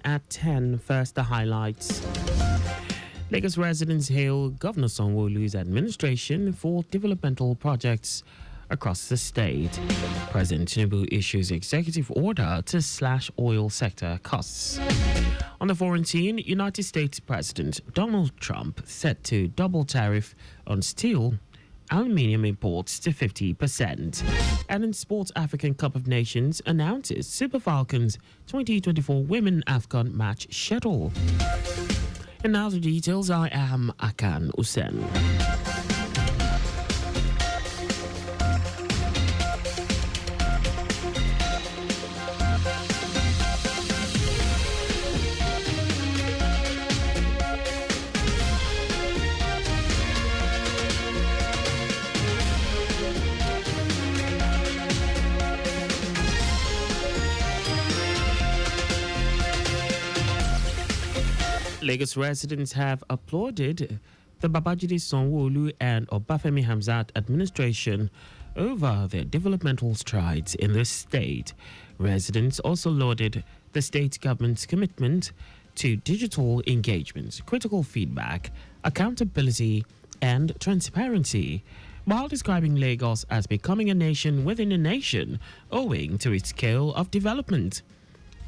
At 10, first the highlights. Lagos residents hail Governor Sanwo-Olu's administration for developmental projects across the state. President Tinubu issues executive order to slash oil sector costs. On the foreign scene, United States President Donald Trump set to double tariff on steel, aluminium imports to 50%. And in sports, African Cup of Nations announces Super Falcons 2024 Women AFCON match schedule. And now the details. I am Akan Usen. Lagos residents have applauded the Babajide Sanwo-Olu and Obafemi Hamzat administration over their developmental strides in the state. Residents also lauded the state government's commitment to digital engagement, critical feedback, accountability, and transparency, while describing Lagos as becoming a nation within a nation owing to its scale of development.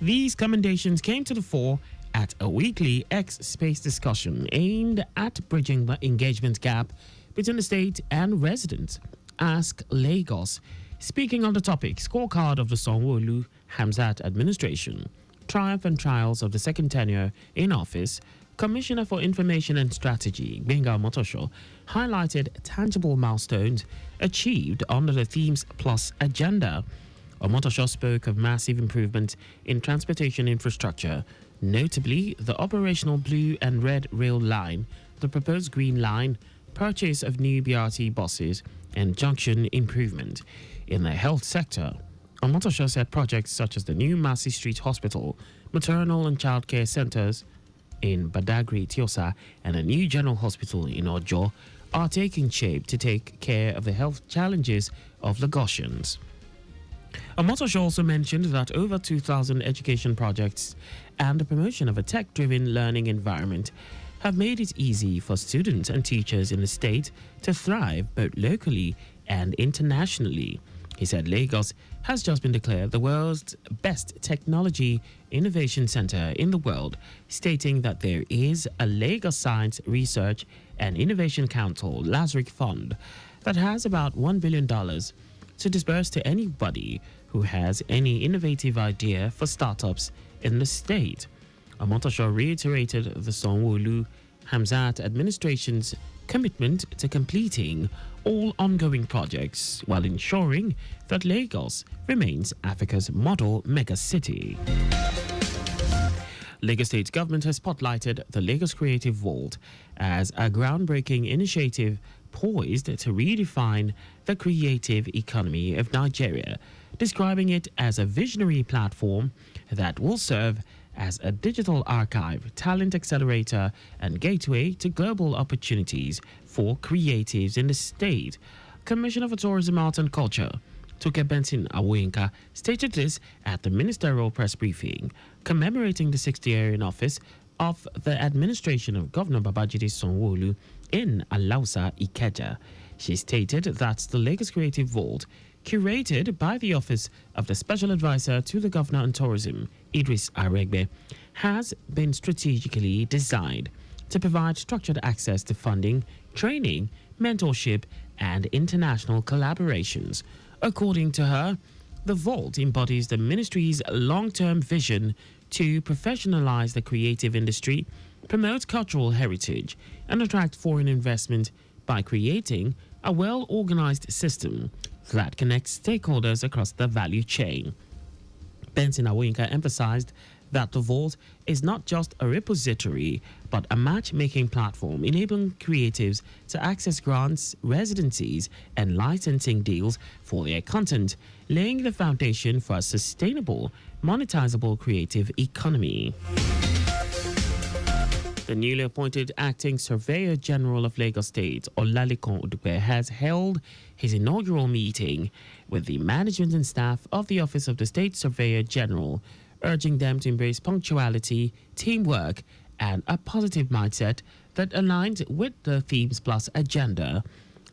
These commendations came to the fore at a weekly X-Space discussion aimed at bridging the engagement gap between the state and residents. Ask Lagos. Speaking on the topic, scorecard of the Sanwo-Olu Hamzat administration, triumph and trials of the second tenure in office, Commissioner for Information and Strategy, Benga Motosho, highlighted tangible milestones achieved under the Themes Plus agenda. Omotosho spoke of massive improvement in transportation infrastructure, notably the operational blue and red rail line, the proposed green line, purchase of new BRT buses, and junction improvement. In the health sector, Omotosho said projects such as the new Massey Street Hospital, maternal and childcare centers in Badagry, Tiosa, and a new general hospital in Ojo are taking shape to take care of the health challenges of Lagosians. Omotosho also mentioned that over 2,000 education projects and the promotion of a tech-driven learning environment have made it easy for students and teachers in the state to thrive both locally and internationally. He said Lagos has just been declared the world's best technology innovation center in the world, stating that there is a Lagos Science Research and Innovation Council LASRIC fund that has about $1 billion to disperse to anybody who has any innovative idea for startups in the state. Omotosho reiterated the Sanwo-Olu Hamzat administration's commitment to completing all ongoing projects while ensuring that Lagos remains Africa's model megacity. Lagos State government has spotlighted the Lagos Creative Vault as a groundbreaking initiative poised to redefine the creative economy of Nigeria, describing it as a visionary platform that will serve as a digital archive, talent accelerator, and gateway to global opportunities for creatives in the state. Commissioner for Tourism, Arts and Culture, Toke Benson Awoyinka, stated this at the ministerial press briefing, commemorating the 6th year in office of the administration of Governor Babajide Sanwo-Olu in Alausa, Ikeja. She stated that the Lagos Creative Vault, curated by the Office of the Special Advisor to the Governor on Tourism, Idris Aregbe, has been strategically designed to provide structured access to funding, training, mentorship, and international collaborations. According to her, the Vault embodies the ministry's long-term vision to professionalize the creative industry, promote cultural heritage, and attract foreign investment by creating a well-organized system that connects stakeholders across the value chain. Benson Awoyinka emphasized that the Vault is not just a repository, but a matchmaking platform enabling creatives to access grants, residencies, and licensing deals for their content, laying the foundation for a sustainable, monetizable creative economy. The newly appointed acting Surveyor General of Lagos State, Olalekan Odupe, has held his inaugural meeting with the management and staff of the Office of the State Surveyor General urging them to embrace punctuality, teamwork, and a positive mindset that aligns with the Themes Plus agenda.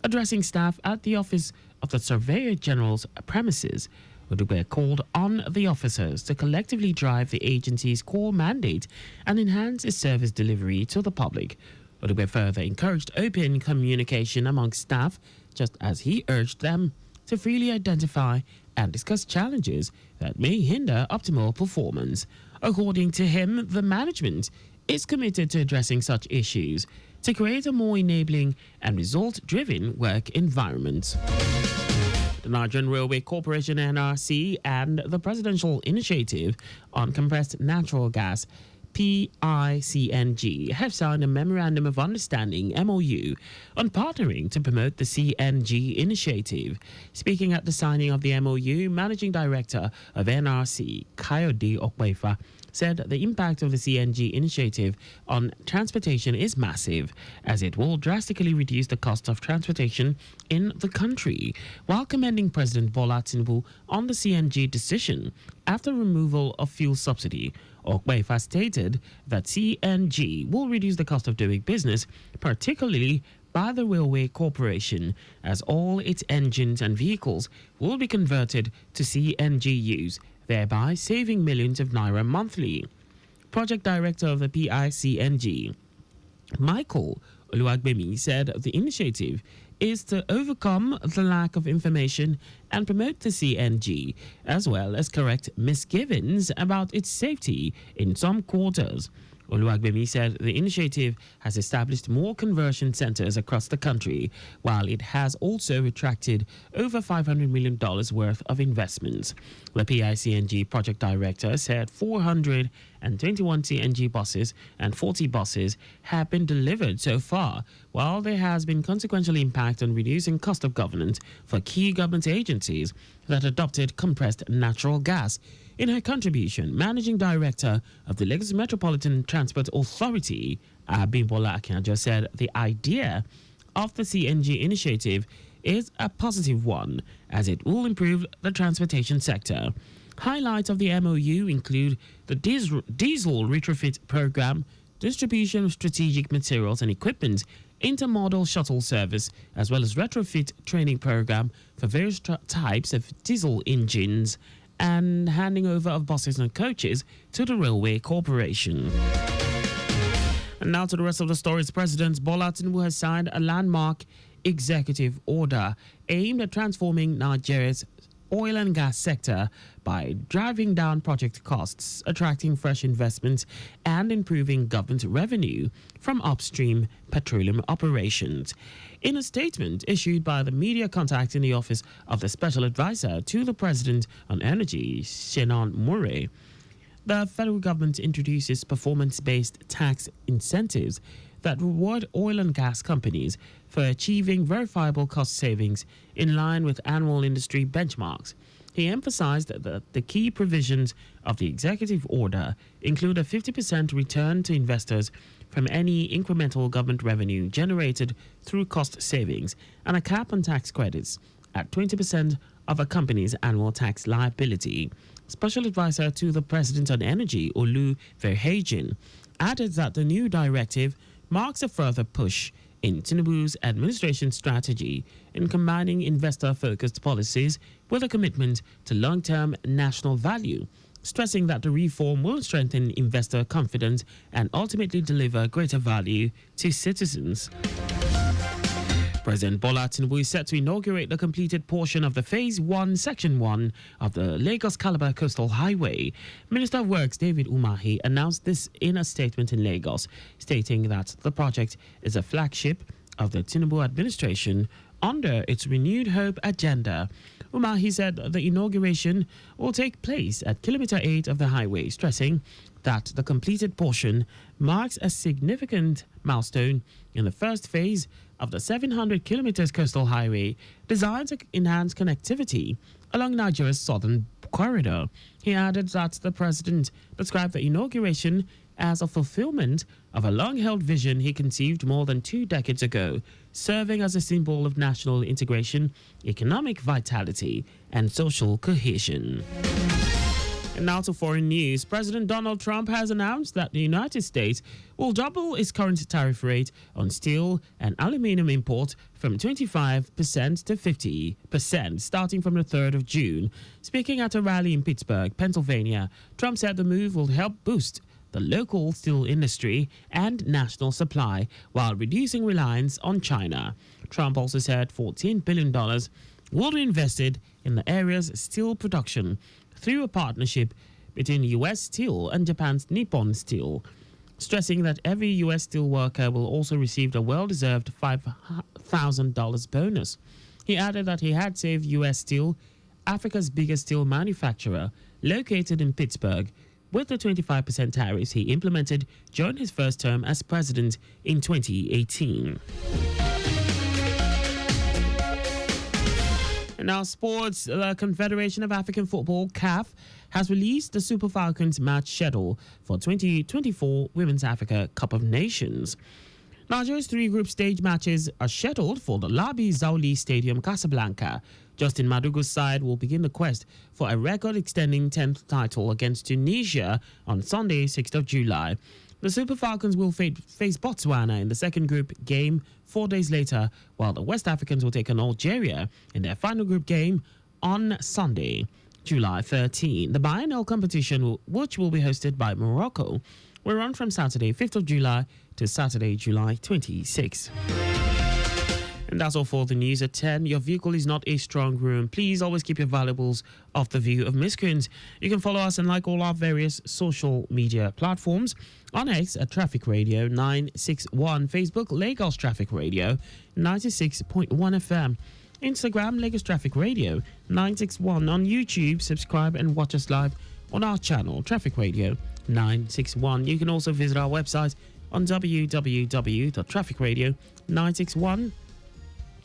Addressing staff at the office of the Surveyor General's premises, Odugbe called on the officers to collectively drive the agency's core mandate and enhance its service delivery to the public. Odugbe further encouraged open communication among staff, just as he urged them to freely identify and discuss challenges that may hinder optimal performance. According to him, the management is committed to addressing such issues to create a more enabling and result-driven work environment. The Nigerian Railway Corporation (NRC) and the Presidential Initiative on Compressed Natural Gas PICNG have signed a Memorandum of Understanding (MOU) on partnering to promote the CNG initiative. Speaking at the signing of the MOU, Managing Director of NRC, Kayode Okwefa, said the impact of the CNG initiative on transportation is massive, as it will drastically reduce the cost of transportation in the country, while commending President Bola Tinubu on the CNG decision after removal of fuel subsidy. Okwefa stated that CNG will reduce the cost of doing business, particularly by the Railway Corporation, as all its engines and vehicles will be converted to CNG use, thereby saving millions of naira monthly. Project Director of the PICNG, Michael Oluwagbemi, said the initiative is to overcome the lack of information and promote the CNG, as well as correct misgivings about its safety in some quarters. Oluwagbemi said the initiative has established more conversion centers across the country, while it has also attracted over $500 million worth of investments. The PICNG project director said 421 CNG buses and 40 buses have been delivered so far, while there has been consequential impact on reducing cost of governance for key government agencies that adopted compressed natural gas. In her contribution, Managing Director of the Lagos Metropolitan Transport Authority, Abimbola Akinjo, said the idea of the CNG initiative is a positive one, as it will improve the transportation sector. Highlights of the MOU include the diesel retrofit program, distribution of strategic materials and equipment, intermodal shuttle service, as well as retrofit training program for various types of diesel engines, and handing over of buses and coaches to the Railway Corporation. And now to the rest of the stories. President Bola Tinubu has signed a landmark executive order aimed at transforming Nigeria's oil and gas sector by driving down project costs, attracting fresh investments, and improving government revenue from upstream petroleum operations. In a statement issued by the media contact in the office of the Special Advisor to the President on Energy, Shenan Murray, the federal government introduces performance-based tax incentives that reward oil and gas companies for achieving verifiable cost savings in line with annual industry benchmarks. He emphasized that the key provisions of the executive order include a 50% return to investors from any incremental government revenue generated through cost savings and a cap on tax credits at 20% of a company's annual tax liability. Special Advisor to the President on Energy, Olu Verhagen, added that the new directive marks a further push in Tinubu's administration strategy in combining investor-focused policies with a commitment to long-term national value, stressing that the reform will strengthen investor confidence and ultimately deliver greater value to citizens. President Bola Tinubu is set to inaugurate the completed portion of the Phase 1, Section 1 of the Lagos-Calabar Coastal Highway. Minister of Works David Umahi announced this in a statement in Lagos, stating that the project is a flagship of the Tinubu administration under its Renewed Hope agenda. Umahi said the inauguration will take place at Kilometer 8 of the highway, stressing that the completed portion marks a significant milestone in the first phase of the 700 kilometers coastal highway designed to enhance connectivity along Nigeria's southern corridor. He added that the president described the inauguration as a fulfillment of a long-held vision he conceived more than 2 decades ago, serving as a symbol of national integration, economic vitality, and social cohesion. And now to foreign news. President Donald Trump has announced that the United States will double its current tariff rate on steel and aluminum import from 25% to 50%, starting from the 3rd of June. Speaking at a rally in Pittsburgh, Pennsylvania, Trump said the move will help boost the local steel industry and national supply while reducing reliance on China. Trump also said $14 billion will be invested in the area's steel production through a partnership between U.S. Steel and Japan's Nippon Steel, stressing that every U.S. steel worker will also receive a well-deserved $5,000 bonus. He added that he had saved U.S. Steel, Africa's biggest steel manufacturer, located in Pittsburgh, with the 25% tariffs he implemented during his first term as president in 2018. And now sports, the Confederation of African Football, CAF, has released the Super Falcons match schedule for 2024 Women's Africa Cup of Nations. Nigeria's 3 group stage matches are scheduled for the Labi Zauli Stadium, Casablanca. Justin Madugu's side will begin the quest for a record-extending 10th title against Tunisia on Sunday, 6th of July. The Super Falcons will face Botswana in the second group game 4 days later, while the West Africans will take on Algeria in their final group game on Sunday, July 13. The biennial competition, which will be hosted by Morocco, will run from Saturday, 5th of July to Saturday, July 26. And that's all for the news at 10. Your vehicle is not a strong room. Please always keep your valuables off the view of miscreants. You can follow us and like all our various social media platforms. On X at Traffic Radio 961, Facebook Lagos Traffic Radio 96.1 FM, Instagram Lagos Traffic Radio 961. On YouTube, subscribe and watch us live on our channel Traffic Radio 961. You can also visit our website on www.trafficradio961.ng.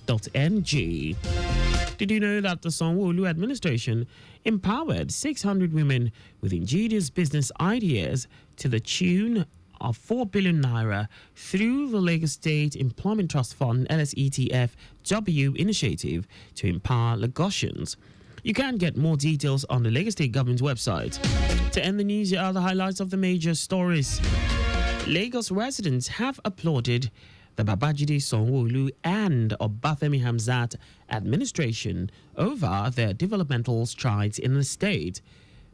Did you know that the Sanwo-Olu administration empowered 600 women with ingenious business ideas to the tune of 4 billion naira through the Lagos State Employment Trust Fund LSETF-W initiative to empower Lagosians? You can get more details on the Lagos State government's website. To end the news, here are the highlights of the major stories. Lagos residents have applauded the Babajide Sanwo-Olu and Obafemi Hamzat administration over their developmental strides in the state.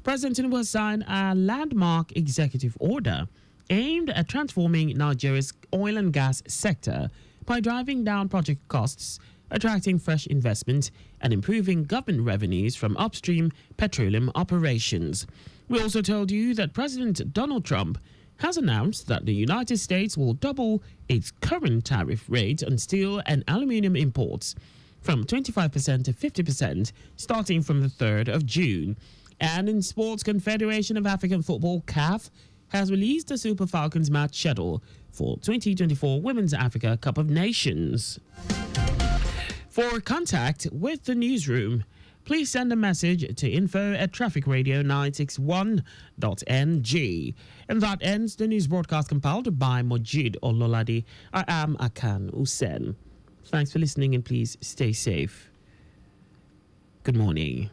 President Tinubu has signed a landmark executive order aimed at transforming Nigeria's oil and gas sector by driving down project costs, attracting fresh investment, and improving government revenues from upstream petroleum operations. We also told you that President Donald Trump has announced that the United States will double its current tariff rate on steel and aluminum imports from 25% to 50%, starting from the 3rd of June. And in sports, Confederation of African Football, CAF, has released the Super Falcons match schedule for 2024 Women's Africa Cup of Nations. For contact with the newsroom, please send a message to info@trafficradio961.ng. And that ends the news broadcast compiled by Mojid Ololade. I am Akan Usen. Thanks for listening and please stay safe. Good morning.